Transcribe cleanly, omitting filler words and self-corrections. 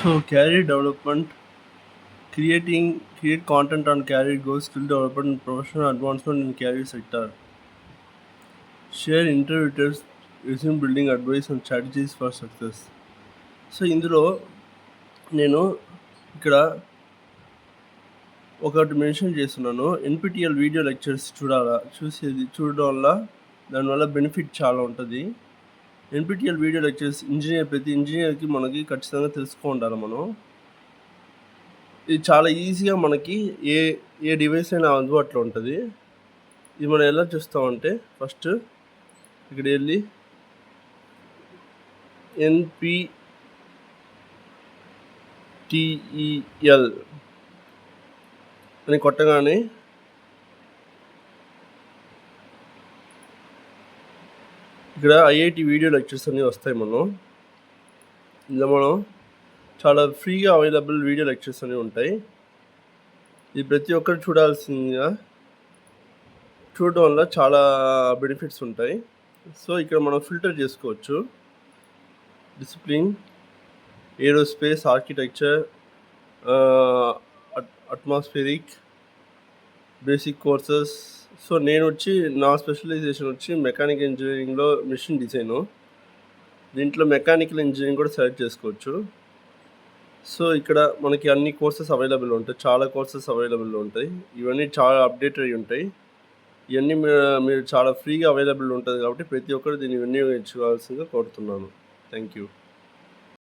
So career development, create content on career goals, skill development, and professional advancement in career sector. Share interview tips, resume building advice and strategies for success. So ఇందులో నేను ఇక్కడ ఒకటి mention చేస్తున్నాను. NPTEL video lectures చూడడం వల్ల దానివల్ల benefit చాలా ఉంటుంది. ఎన్పిటిఎల్ వీడియో లెక్చర్స్ ప్రతి ఇంజనీర్కి మనకి ఖచ్చితంగా తెలుసుకొని ఉండాలి మనం. ఇది చాలా ఈజీగా మనకి ఏ డివైస్ అయినా అందుబాటులో ఉంటుంది. ఇది మనం ఎలా చూస్తామంటే ఫస్ట్ ఇక్కడ వెళ్ళి ఎన్పిటిఈఎల్ అని కొట్టగానే ఇక్కడ ఐఐటి వీడియో లెక్చర్స్ అన్నీ వస్తాయి. ఇందులో మనం చాలా ఫ్రీగా అవైలబుల్ వీడియో లెక్చర్స్ అనేవి ఉంటాయి. ఇది ప్రతి ఒక్కరు చూడడం వల్ల చాలా బెనిఫిట్స్ ఉంటాయి. సో ఇక్కడ మనం ఫిల్టర్ చేసుకోవచ్చు. Discipline, aerospace, architecture, atmospheric, basic courses. So నా స్పెషలైజేషన్ వచ్చి మెకానికల్ ఇంజనీరింగ్లో మెషిన్ డిజైను. దీంట్లో మెకానికల్ ఇంజనీరింగ్ కూడా సెలెక్ట్ చేసుకోవచ్చు. సో ఇక్కడ మనకి అన్ని కోర్సెస్ అవైలబుల్ ఉంటాయి, చాలా కోర్సెస్ అవైలబుల్ ఉంటాయి. ఇవన్నీ చాలా అప్డేట్ అయ్యి ఉంటాయి. ఇవన్నీ మీరు చాలా ఫ్రీగా అవైలబుల్ ఉంటుంది కాబట్టి ప్రతి ఒక్కరు దీన్ని వినియోగించుకోవాల్సిందిగా కోరుతున్నాను. Thank you.